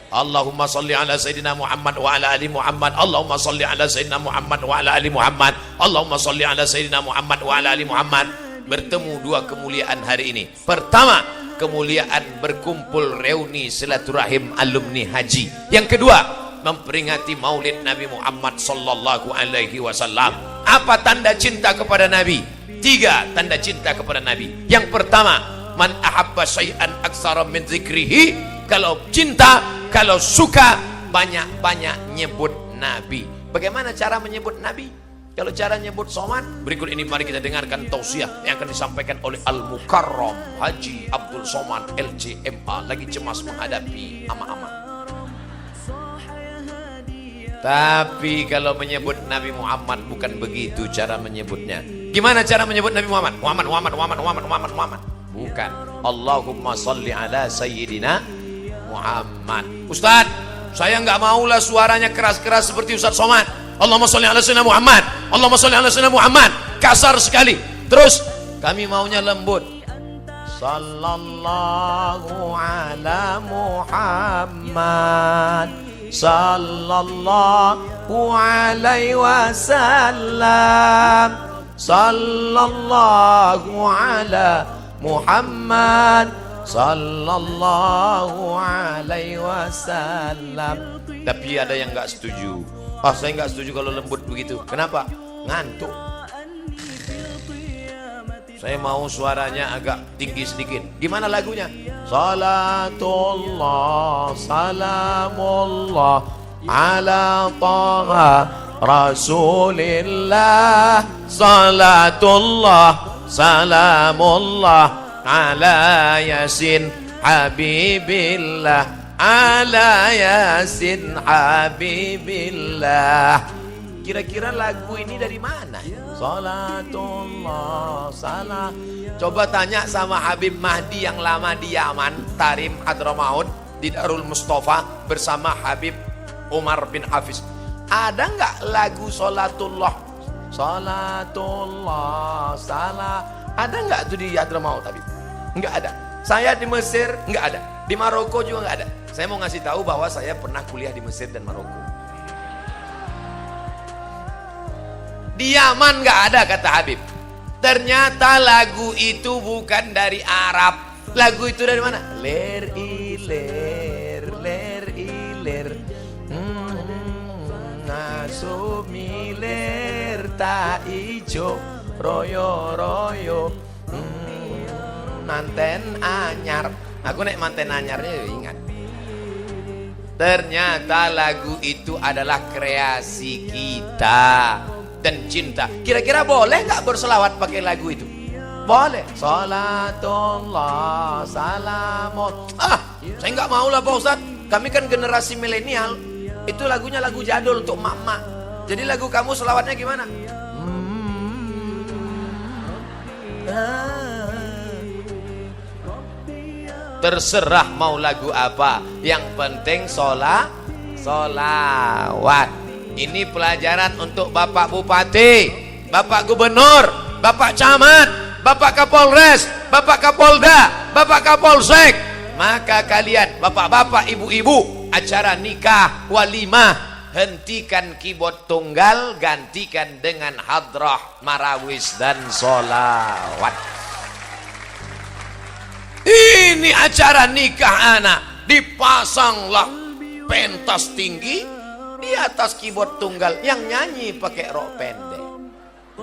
Allahumma salli ala Sayyidina Muhammad wa ala ali Muhammad. Allahumma salli ala Sayyidina Muhammad wa ala ali Muhammad. Allahumma salli ala Sayyidina Muhammad wa ala ali Muhammad. Bertemu dua kemuliaan hari ini. Pertama, kemuliaan berkumpul reuni silaturahim alumni haji. Yang kedua, memperingati maulid Nabi Muhammad sallallahu alaihi wasallam. Apa tanda cinta kepada Nabi? 3 tanda cinta kepada Nabi. Yang pertama, man ahabba syai'an aktsara min dzikrihi. Kalau cinta, kalau suka, banyak-banyak nyebut Nabi. Bagaimana cara menyebut Nabi? Kalau cara nyebut somad, berikut ini mari kita dengarkan tausiah yang akan disampaikan oleh Al-Mukarram Haji Abdul Somad LCMA, lagi cemas menghadapi ama-ama. Tapi kalau menyebut Nabi Muhammad bukan begitu cara menyebutnya. Gimana cara menyebut Nabi Muhammad? Muhammad. Bukan. Allahumma salli ala Sayyidina Muhammad. Ustaz, saya nggak maulah suaranya keras-keras seperti Ustaz Somad. Allahumma sholli ala sayyidina Muhammad. Allahumma sholli ala sayyidina Muhammad. Kasar sekali. Terus kami maunya lembut. Sallallahu ala Muhammad. Sallallahu alaihi wasallam. Sallallahu ala Muhammad. Sallallahu alaihi wasallam. Tapi ada yang nggak setuju. Saya nggak setuju kalau lembut begitu. Kenapa? Ngantuk. Saya mau suaranya agak tinggi sedikit. Gimana lagunya? Salatullah salamullah ala taha Rasulillah. Salatullah salamullah ala Yasin Habibillah. Ala Yasin Habibillah. Kira-kira lagu ini dari mana? Salatullah salam. Coba tanya sama Habib Mahdi yang lama di Yaman, Tarim Hadramaut, di Darul Mustafa bersama Habib Umar bin Hafiz. Ada nggak lagu Salatullah? Salatullah salam. Ada nggak tuh di Hadramaut Habib? Nggak ada. Saya di Mesir nggak ada. Di Maroko juga nggak ada. Saya mau ngasih tahu bahwa saya pernah kuliah di Mesir dan Maroko. Di Yaman nggak ada kata Habib. Ternyata lagu itu bukan dari Arab. Lagu itu dari mana? Ler iler, ler iler, ngasumiler tak ijo, royo royo, manten anyar. Aku nek manten anyarnya ingat. Ternyata lagu itu adalah kreasi kita dan cinta. Kira-kira boleh nggak berselawat pakai lagu itu? Boleh. Salatullah salamun. Saya nggak mau lah Pak Ustadz. Kami kan generasi milenial. Itu lagunya lagu jadul untuk mak-mak. Jadi lagu kamu selawatnya gimana? Terserah mau lagu apa, yang penting solawat. Ini pelajaran untuk Bapak Bupati, Bapak Gubernur, Bapak Camat, Bapak Kapolres, Bapak Kapolda, Bapak Kapolsek. Maka kalian bapak-bapak, ibu-ibu, acara nikah, walimah, hentikan keyboard tunggal, gantikan dengan hadrah, marawis dan solawat. Ini acara nikah anak, dipasanglah pentas tinggi di atas keyboard tunggal, yang nyanyi pakai rok pendek,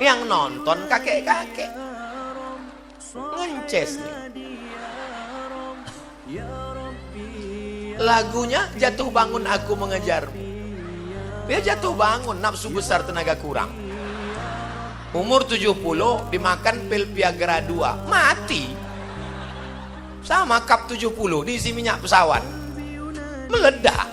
yang nonton kakek-kakek ngences nih. Lagunya jatuh bangun aku mengejarmu. Dia jatuh bangun, nafsu besar tenaga kurang. Umur 70 dimakan pil Viagra 2, mati. Sama kap 70 diisi minyak pesawat, meledak.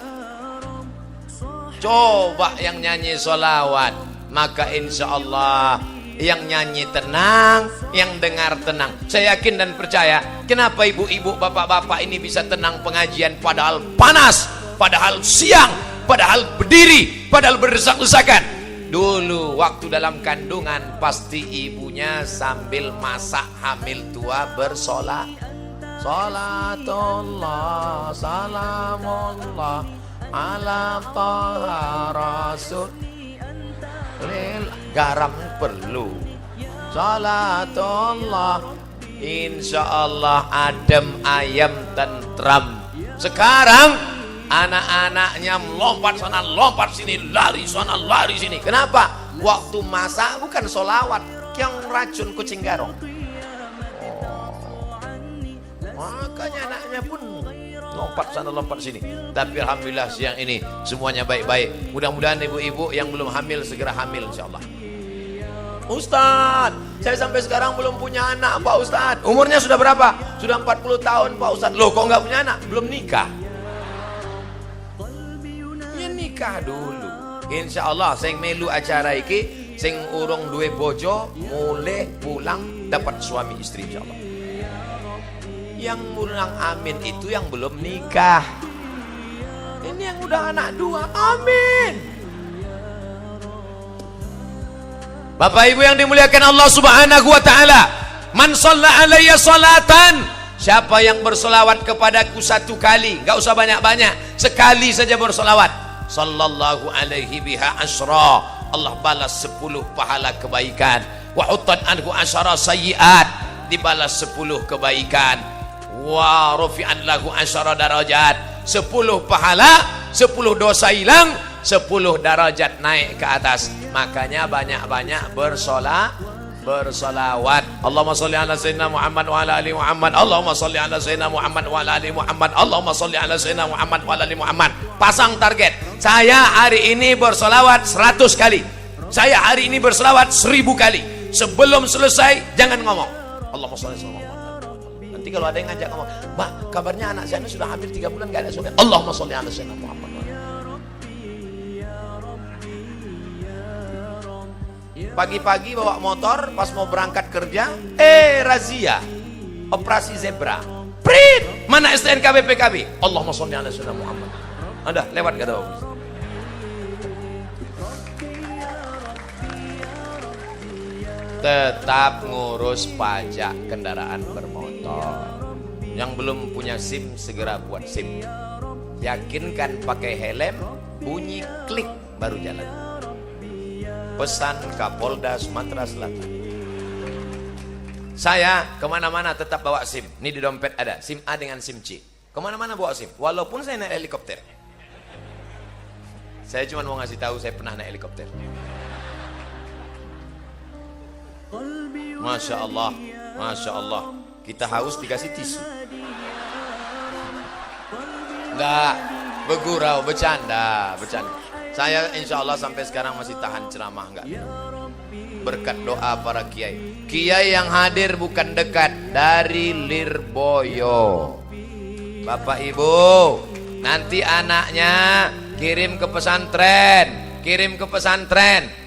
Coba yang nyanyi solawat, maka insya Allah yang nyanyi tenang, yang dengar tenang. Saya yakin dan percaya. Kenapa ibu-ibu, bapak-bapak ini bisa tenang pengajian padahal panas, padahal siang, padahal berdiri, padahal berdesak-desakan. Dulu waktu dalam kandungan pasti ibunya sambil masak hamil tua bersolawat. Salatullah salamullah ala taha rasul lil garam perlu. Salatullah insyaallah adem ayam tentram. Sekarang anak-anaknya lompat sana lompat sini, lari sana lari sini. Kenapa? Waktu masak bukan sholawat, yang racun kucing garong. Makanya anaknya pun lompat sana lompat sini. Tapi alhamdulillah siang ini semuanya baik-baik. Mudah-mudahan ibu-ibu yang belum hamil segera hamil insyaallah. Ustaz, saya sampai sekarang belum punya anak Pak Ustaz. Umurnya sudah berapa? Sudah 40 tahun Pak Ustaz. Loh kok nggak punya anak? Belum nikah. Ya nikah dulu. Insyaallah sing melu acara iki sing urung duwe bojo mulai pulang dapat suami istri insyaallah. Yang mulang amin itu yang belum nikah. Ini yang udah anak dua, amin. Bapak Ibu yang dimuliakan Allah Subhanahu wa taala, man shalla alayya salatan, siapa yang bersolawat kepadaku satu kali, enggak usah banyak-banyak, sekali saja bersolawat, sallallahu alaihi biha asyra, Allah balas 10 pahala kebaikan, wa huttan anhu asyara sayyiat, dibalas 10 kebaikan, wa rufi'an lahu asyara darajat, 10 pahala, 10 dosa hilang, 10 derajat naik ke atas. Makanya banyak-banyak bersolawat. Allahumma sholli ala sayyidina Muhammad wa ala ali Muhammad. Allahumma sholli ala sayyidina Muhammad wa ala ali Muhammad. Allahumma sholli ala sayyidina Muhammad wa ala ali Muhammad. Pasang target. Saya hari ini bersolawat 100 kali. Saya hari ini bersolawat 1000 kali. Sebelum selesai jangan ngomong Allahumma sholli ala Muhammad. Nanti kalau ada yang ngajak ngomong, "Mbak, kabarnya anak saya sudah hampir 3 bulan enggak ada suami." Allahumma sholli ala sayyidina Muhammad. Pagi-pagi bawa motor pas mau berangkat kerja, razia, operasi zebra, prit, mana STNK BPKB, Allahumma sholli ala sayyidina Muhammad. Ada lewat gak tahu. Tetap ngurus pajak kendaraan bermotor. Yang belum punya SIM segera buat SIM. Yakinkan pakai helm, bunyi klik baru jalan. Pesan Kapolda Sumatera Selatan. Saya kemana-mana tetap bawa SIM. Ini di dompet ada SIM A dengan SIM C. Kemana-mana bawa SIM. Walaupun saya naik helikopter. Saya cuma mau ngasih tahu saya pernah naik helikopter. Masya Allah, Masya Allah. Kita haus dikasih tisu. Enggak, bergurau, bercanda. Saya insya Allah sampai sekarang masih tahan ceramah enggak? Berkat doa para kiai. Kiai yang hadir bukan dekat, dari Lirboyo. Bapak Ibu, nanti anaknya kirim ke pesantren,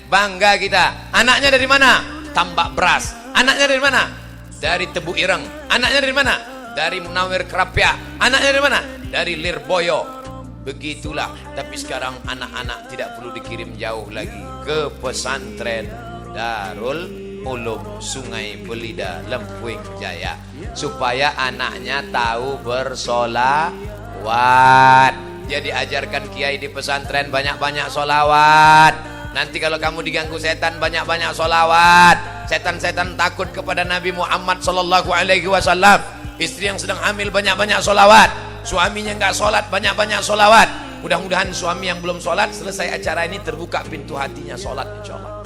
bangga kita. Anaknya dari mana? Tambak Beras. Anaknya dari mana? Dari Tebu Ireng. Anaknya dari mana? Dari Munawir Kerapia. Anaknya dari mana? Dari Lirboyo. Begitulah. Tapi sekarang anak-anak tidak perlu dikirim jauh lagi ke pesantren Darul Ulum Sungai Belida, Lempuing Jaya, supaya anaknya tahu bersolawat. Jadi ajarkan kiai di pesantren banyak-banyak solawat. Nanti kalau kamu diganggu setan banyak-banyak solawat. Setan-setan takut kepada Nabi Muhammad sallallahu alaihi wasallam. Istri yang sedang hamil banyak-banyak solawat. Suaminya nggak sholat banyak-banyak solawat. Mudah-mudahan suami yang belum sholat selesai acara ini terbuka pintu hatinya sholat insyaallah.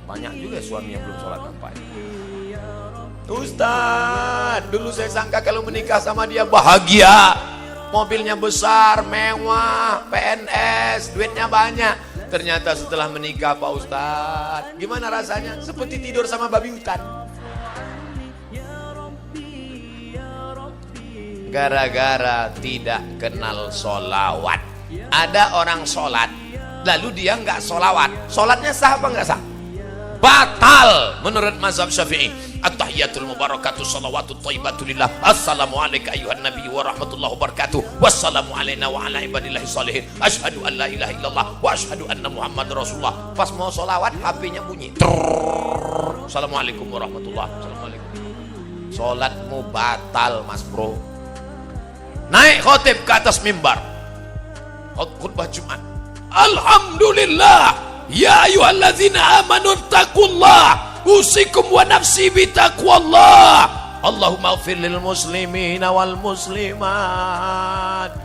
Banyak juga suami yang belum sholat nampaknya. Ustaz, dulu saya sangka kalau menikah sama dia bahagia, mobilnya besar, mewah, PNS, duitnya banyak. Ternyata setelah menikah Pak Ustaz, gimana rasanya? Seperti tidur sama babi hutan. Gara-gara tidak kenal solawat. Ada orang sholat lalu dia nggak solawat, sholatnya sah apa nggak sah? Batal menurut mazhab Syafi'i. At-tahiyatul mubarakatuh salawatut thayyibatulillah. Assalamu alayka ayuhan nabi wa rahmatullahi wabarakatuh. Wassalamu alayna wa ala ibadillahi salihin. Asyhadu an la ilaha illallah wa asyhadu anna Muhammad Rasulullah. Pas mau solawat HP-nya bunyi. Assalamualaikum warahmatullahi wabarakatuh. Sholatmu batal mas bro. Naik khotib ke atas mimbar, khutbah Jumat, alhamdulillah ya ayyuhallazina amanu taqullah usikum wa nafsi bitaqwallah Allahumma ighfir lil muslimina wal muslimat.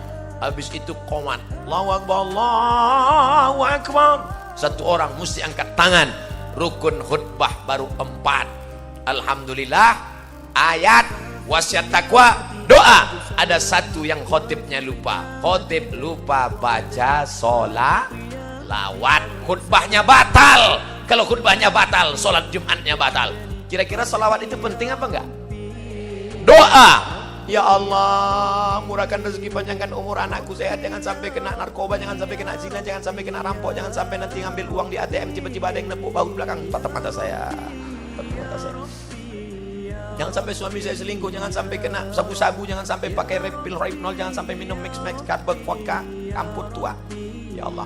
Habis itu komat Allahu Akbar, Allahu Akbar. Satu orang mesti angkat tangan. Rukun khutbah baru 4. Alhamdulillah, ayat, wasiat takwa, doa. Ada satu yang khotibnya lupa. Khotib lupa baca sholawat. Khutbahnya batal. Kalau khutbahnya batal, sholat Jumatnya batal. Kira-kira sholawat itu penting apa enggak? Doa. Ya Allah, murahkan rezeki, panjangkan umur anakku sehat, jangan sampai kena narkoba, jangan sampai kena zina, jangan sampai kena rampok, jangan sampai nanti ngambil uang di ATM tiba-tiba ada yang nepuk bahu belakang, tatap mata saya. Jangan sampai suami saya selingkuh, jangan sampai kena sabu-sabu, jangan sampai pakai pil Rohypnol, jangan sampai minum mix-max, karbon, vodka, kampur tua. Ya Allah,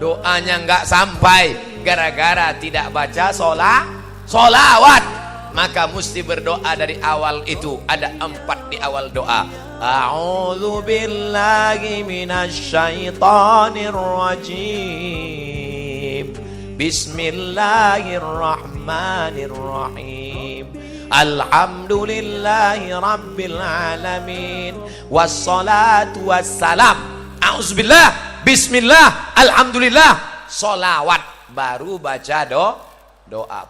doanya nggak sampai gara-gara tidak baca sholawat. Maka mesti berdoa dari awal itu. Ada 4 di awal doa. A'udzu billahi minasyaitonir rajim. Bismillahirrahmanirrahim. Alhamdulillahi rabbil alamin. Wassalatu wassalam. A'udzubillah, bismillah, alhamdulillah, sholawat. Baru baca doa.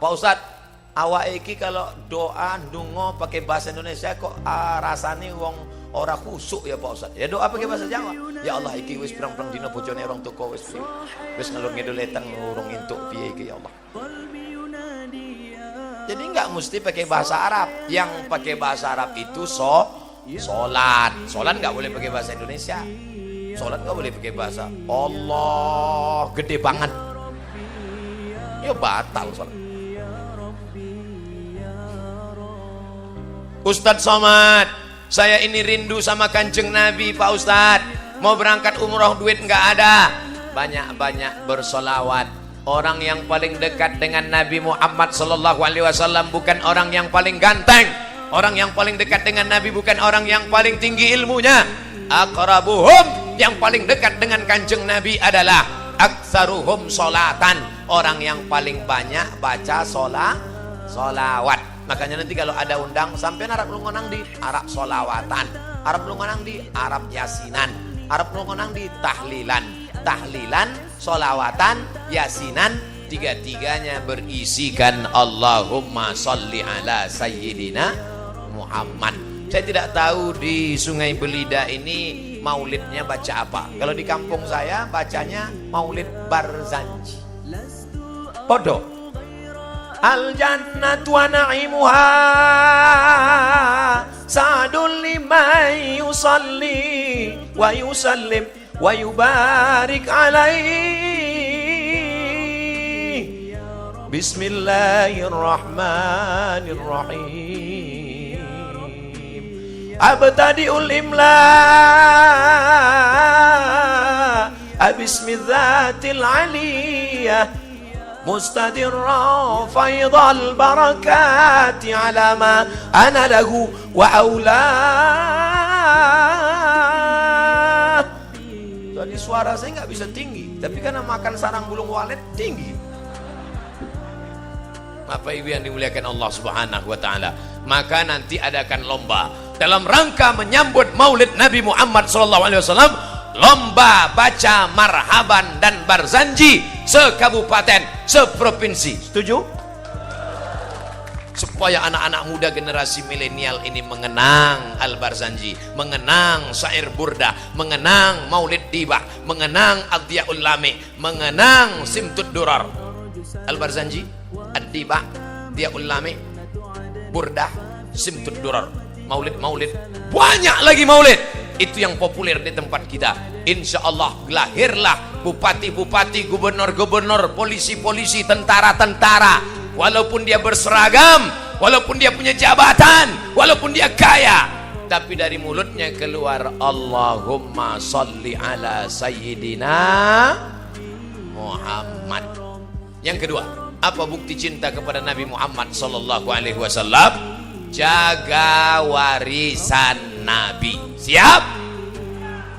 Pak Ustadz, awak iki kalau doa ndonga pakai bahasa Indonesia kok rasane wong ora khusuk ya Pak Ustaz. Ya doa pakai bahasa Jawa. Ya Allah iki wis pirang-pirang dina bojone orang toko wis ngalur ngidul eteng urung entuk piye iki ya Allah. Jadi enggak mesti pakai bahasa Arab. Yang pakai bahasa Arab itu salat. Salat enggak boleh pakai bahasa Indonesia. Salat enggak boleh pakai bahasa Allah gede banget. Ya batal salat. Ustadz Somad, saya ini rindu sama kanjeng Nabi Pak Ustadz. Mau berangkat umroh duit nggak ada. Banyak-banyak bersolawat. Orang yang paling dekat dengan Nabi Muhammad Sallallahu Alaihi Wasallam bukan orang yang paling ganteng. Orang yang paling dekat dengan Nabi bukan orang yang paling tinggi ilmunya. Aqrabuhum, yang paling dekat dengan kanjeng Nabi adalah aktsaruhum sholatan. Orang yang paling banyak baca sholawat. Makanya nanti kalau ada undang sampai Arab lungonang di Arab solawatan, Arab lungonang di Arab yasinan, Arab lungonang di tahlilan, solawatan, yasinan, tiga-tiganya berisikan Allahumma sholli ala sayyidina Muhammad. Saya tidak tahu di Sungai Belida ini maulidnya baca apa. Kalau di kampung saya bacanya maulid Barzanji. Podo. Al jannatu wa na'imuha sa'dun liman yusalli wa yusallim wa yubarik alaihi. Bismillahirrahmanirrahim. Abtadi'ul imla bismidzatil aliyah mustadirra faidal barakati ala ma ana lahu wa aula. Jadi suara saya nggak bisa tinggi, tapi karena makan sarang bulung walet tinggi. Bapak Ibu yang dimuliakan Allah Subhanahu wa taala, maka nanti adakan lomba dalam rangka menyambut Maulid Nabi Muhammad sallallahu alaihi wasallam. Lomba baca marhaban dan barzanji sekabupaten, seprovinsi. Setuju? Supaya anak-anak muda generasi milenial ini mengenang Al-Barzanji, mengenang syair burda, mengenang Maulid Dibah, mengenang Adhiyaul Lami, mengenang Simtud Durar. Al-Barzanji, Ad-Dibah, Adhiyaul Lami, burda, Simtud Durar. Maulid-maulid, banyak lagi maulid. Itu yang populer di tempat kita. Insya Allah lahirlah bupati-bupati, gubernur-gubernur, polisi-polisi, tentara-tentara. Walaupun dia berseragam, walaupun dia punya jabatan, walaupun dia kaya, tapi dari mulutnya keluar Allahumma sholli ala sayyidina Muhammad. Yang kedua, apa bukti cinta kepada Nabi Muhammad sallallahu alaihi wasallam? jaga warisan Nabi. Siap?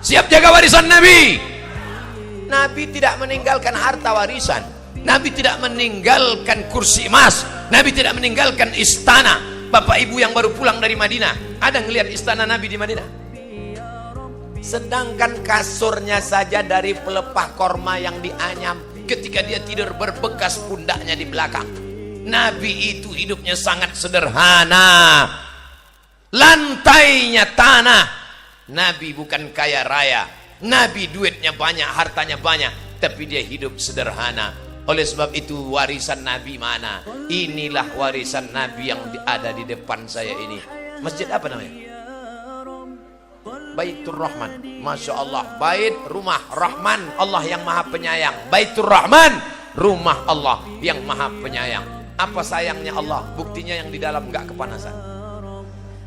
Siap jaga warisan Nabi. Nabi tidak meninggalkan harta warisan. Nabi tidak meninggalkan kursi emas. Nabi tidak meninggalkan istana. Bapak ibu yang baru pulang dari Madinah, ada ngelihat istana Nabi di Madinah? Sedangkan kasurnya saja dari pelepah korma yang dianyam, ketika dia tidur berbekas pundaknya di belakang. Nabi itu hidupnya sangat sederhana. Lantainya tanah. Nabi bukan kaya raya. Nabi duitnya banyak, hartanya banyak, tapi dia hidup sederhana. Oleh sebab itu warisan Nabi mana? Inilah warisan Nabi yang ada di depan saya ini. Masjid apa namanya? Baitur Rahman. Masya Allah. Bait, rumah Rahman, Allah yang maha penyayang. Baitur Rahman, rumah Allah yang maha penyayang. Apa sayangnya Allah? Buktinya yang di dalam gak kepanasan.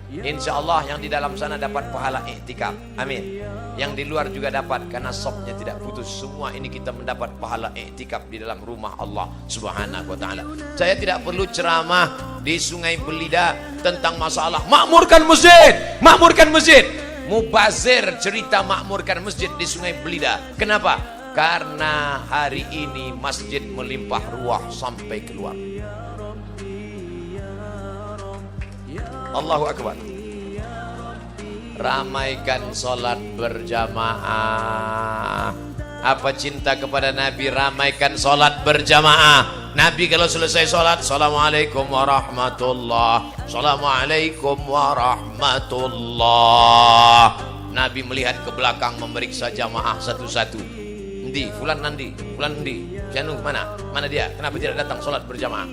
Insya Allah yang di dalam sana dapat pahala i'tikaf. Amin. Yang di luar juga dapat, karena sopnya tidak putus. Semua ini kita mendapat pahala i'tikaf di dalam rumah Allah Subhanahu wa ta'ala. Saya tidak perlu ceramah di Sungai Belida tentang masalah makmurkan masjid, makmurkan masjid. Mubazir cerita makmurkan masjid di Sungai Belida. Kenapa? Karena hari ini masjid melimpah ruah sampai keluar. Allahu Akbar. Ramaikan sholat berjamaah. Apa cinta kepada Nabi? Ramaikan sholat berjamaah. Nabi kalau selesai sholat, assalamualaikum warahmatullah, assalamualaikum warahmatullah. Nabi melihat ke belakang, memeriksa jamaah satu-satu. Nanti, fulan nanti, fulan nanti, Janu mana? Mana dia? Kenapa tidak datang sholat berjamaah?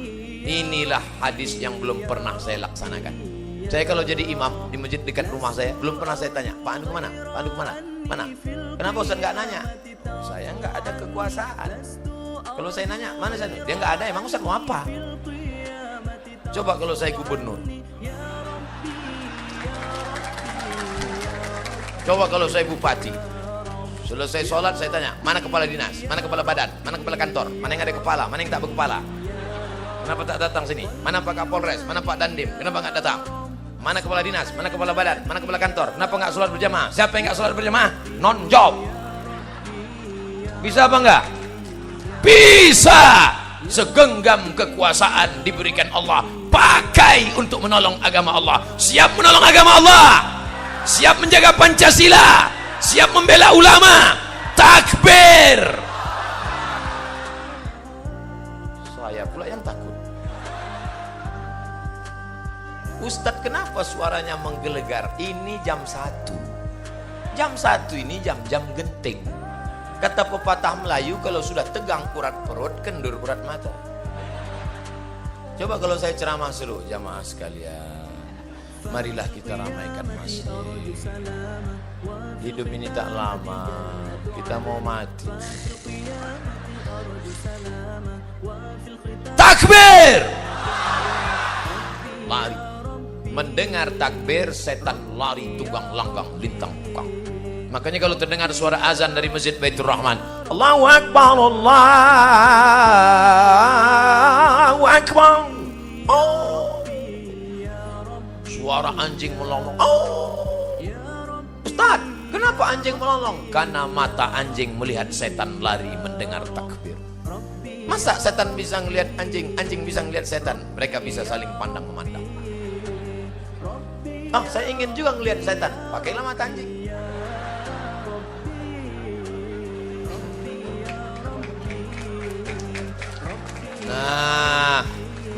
Inilah hadis yang belum pernah saya laksanakan. Saya kalau jadi imam di masjid dekat rumah saya, belum pernah saya tanya, Pak Anu kemana? Pak Anu kemana? Mana? Kenapa Ustaz nggak nanya? Saya nggak ada kekuasaan. Kalau saya nanya, mana saya? Dia nggak ada, emang Ustaz mau apa? Coba kalau saya gubernur. Coba kalau saya bupati. Selesai sholat saya tanya, mana kepala dinas? Mana kepala badan? Mana kepala kantor? Mana yang ada kepala? Mana yang tak berkepala? Kenapa tak datang sini? Mana Pak Kapolres? Mana Pak Dandim? Kenapa nggak datang? Mana kepala dinas? Mana kepala badan? Mana kepala kantor? Kenapa nggak sholat berjamaah? Siapa yang nggak sholat berjamaah? Non job. Bisa apa enggak? Bisa. Segenggam kekuasaan diberikan Allah, pakai untuk menolong agama Allah. Siap menolong agama Allah, siap menjaga Pancasila, siap membela ulama. Takbir. Saya pula yang takut. Ustadz, kenapa suaranya menggelegar? Ini jam 1. Jam 1 ini jam-jam genting. Kata pepatah Melayu, kalau sudah tegang urat perut, kendur urat mata. Coba kalau saya ceramah seru, jamaah sekalian, marilah kita ramaikan masjid. Hidup ini tak lama, kita mau mati. Takbir! Lari. Mendengar takbir, setan lari tunggang langgang, lintang tukang. Makanya kalau terdengar suara azan dari Masjid Baitur Rahman, Allahu Akbar, Allahu Akbar. Oh. Suara anjing melolong. Oh. Ustaz, kenapa anjing melolong? Karena mata anjing melihat setan lari mendengar takbir. Masa setan bisa ngelihat anjing, anjing bisa ngelihat setan? Mereka bisa saling pandang memandang. Oh, saya ingin juga ngelihat setan. Pakailah mata anjing. Nah,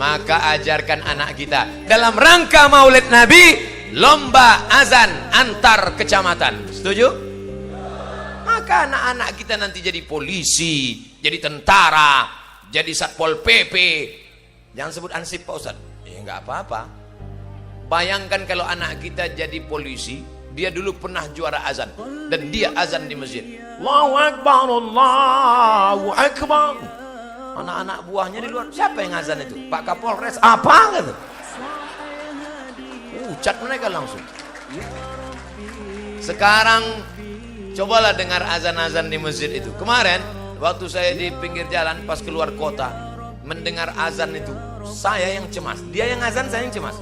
maka ajarkan anak kita dalam rangka Maulid Nabi, lomba azan antar kecamatan. Setuju? Maka anak-anak kita nanti jadi polisi, jadi tentara, jadi satpol PP. Jangan sebut ansip Pak Ustaz. Ya enggak apa-apa. Bayangkan kalau anak kita jadi polisi, dia dulu pernah juara azan dan dia azan di masjid. Allahu Akbar, Allahu Akbar. Anak-anak buahnya di luar, siapa yang azan itu? Pak Kapolres, apa gitu? Ucat mereka langsung. Sekarang cobalah dengar azan-azan di masjid itu. Kemarin waktu saya di pinggir jalan pas keluar kota, mendengar azan itu, saya yang cemas. Dia yang azan, saya yang cemas.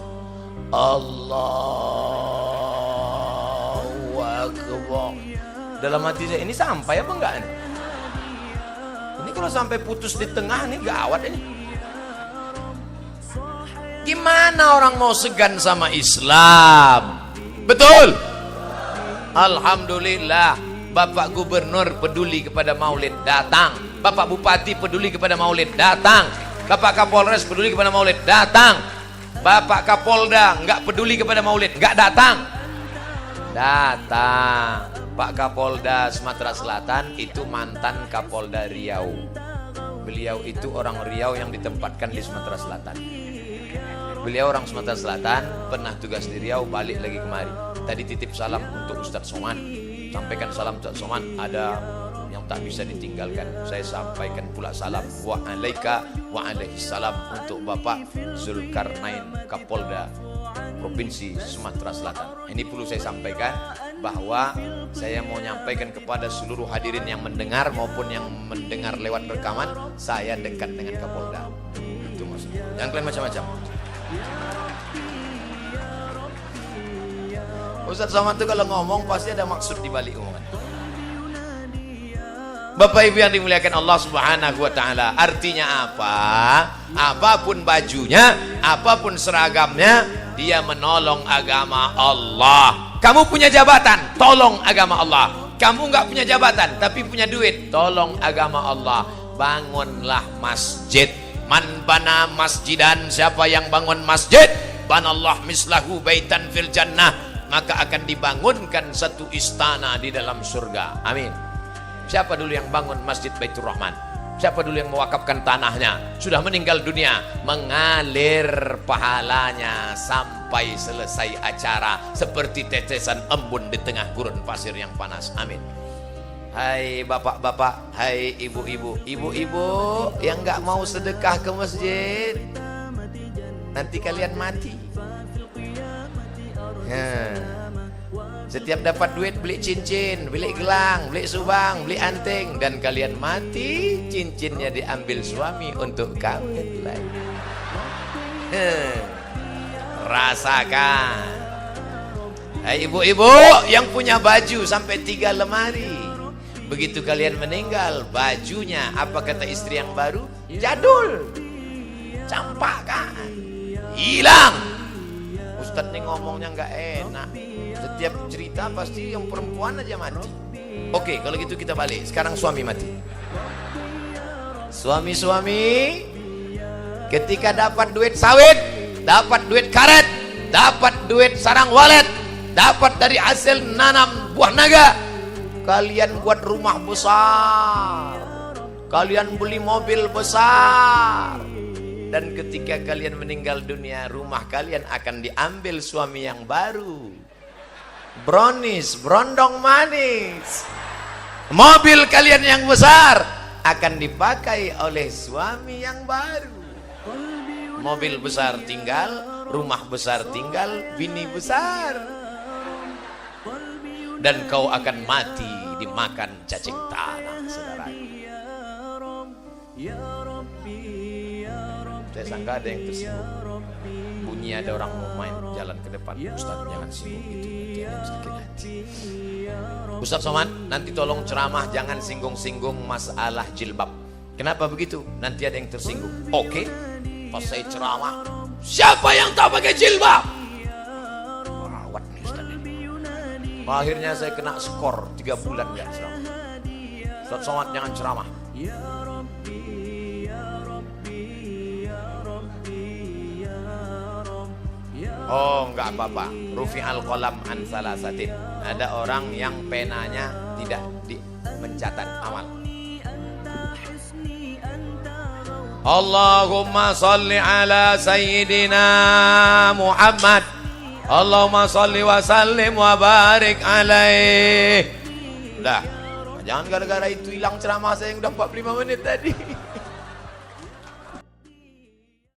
Allahu Akbar. Dalam hati saya, ini sampai apa enggak nih? Ini kalau sampai putus di tengah nih gawat ini. Gimana orang mau segan sama Islam? Betul? Alhamdulillah, Bapak Gubernur peduli kepada Maulid, datang. Bapak Bupati peduli kepada Maulid, datang. Bapak Kapolres peduli kepada Maulid, datang. Bapak Kapolda nggak peduli kepada Maulid, nggak datang. Datang. Pak Kapolda Sumatera Selatan itu mantan Kapolda Riau. Beliau itu orang Riau yang ditempatkan di Sumatera Selatan. Beliau orang Sumatera Selatan, pernah tugas di Riau, balik lagi kemari. Tadi titip salam untuk Ustadz Somad. Sampaikan salam Ustadz Somad, ada yang tak bisa ditinggalkan. Saya sampaikan pula salam wa alaika wa alaihi salam untuk Bapak Zulkarnain Kapolda Provinsi Sumatera Selatan. Ini perlu saya sampaikan bahwa saya mau nyampaikan kepada seluruh hadirin yang mendengar maupun yang mendengar lewat rekaman, saya dekat dengan Kapolda. Itu maksudnya. Yang kalian macam-macam. Ustadz Somad itu kalau ngomong pasti ada maksud di balik omongan. Bapak Ibu yang dimuliakan Allah Subhanahu wa taala, artinya apa? Apapun bajunya, apapun seragamnya, dia menolong agama Allah. Kamu punya jabatan, tolong agama Allah. Kamu nggak punya jabatan tapi punya duit, tolong agama Allah. Bangunlah masjid. Man bana masjidan, siapa yang bangun masjid, banallah mislahu baitan fil jannah, maka akan dibangunkan satu istana di dalam surga. Amin. Siapa dulu yang bangun Masjid Baitur Rahman? Siapa dulu yang mewakafkan tanahnya? Sudah meninggal dunia, mengalir pahalanya sampai selesai acara seperti tetesan embun di tengah gurun pasir yang panas. Amin. Hai bapak-bapak, hai ibu-ibu, ibu-ibu yang nggak mau sedekah ke masjid, nanti kalian mati. Setiap dapat duit beli cincin, beli gelang, beli subang, beli anting, dan kalian mati, cincinnya diambil suami untuk kawin lagi. Rasakan. Hai ibu-ibu yang punya baju sampai 3 lemari, begitu kalian meninggal, bajunya apa kata istri yang baru? Jadul, campakan, hilang. Ustadz nih ngomongnya nggak enak. Setiap cerita pasti yang perempuan aja mati. Oke, kalau gitu kita balik. Sekarang suami mati. Suami-suami ketika dapat duit sawit, dapat duit karet, dapat duit sarang walet, dapat dari hasil nanam buah naga, kalian buat rumah besar, kalian beli mobil besar, dan ketika kalian meninggal dunia, rumah kalian akan diambil suami yang baru. Brownies, brondong manis. Mobil kalian yang besar akan dipakai oleh suami yang baru. Mobil besar tinggal, rumah besar tinggal, bini besar. Dan kau akan mati dimakan cacing tanah, saudara. Saya sangka ada yang tersinggung. Bunyi ada orang mau main jalan ke depan. Ustaz jangan singgung itu, nanti ada yang sakit hati. Ustaz Somad, nanti tolong ceramah jangan singgung-singgung masalah jilbab. Kenapa begitu? Nanti ada yang tersinggung. Oke, pas saya ceramah, siapa yang tak pakai jilbab? Rawat nih Ustaz ini. Akhirnya saya kena skor 3 bulan gak ceramah. Ustaz Somad jangan ceramah. Oh enggak apa-apa. Rufi'al qalam an salasatin. Ada orang yang penanya tidak mencatat amal. Allahumma salli ala sayyidina Muhammad. Allahumma salli wa sallim wa barik alaih. Udah, jangan gara-gara itu hilang ceramah saya yang udah 45 menit tadi.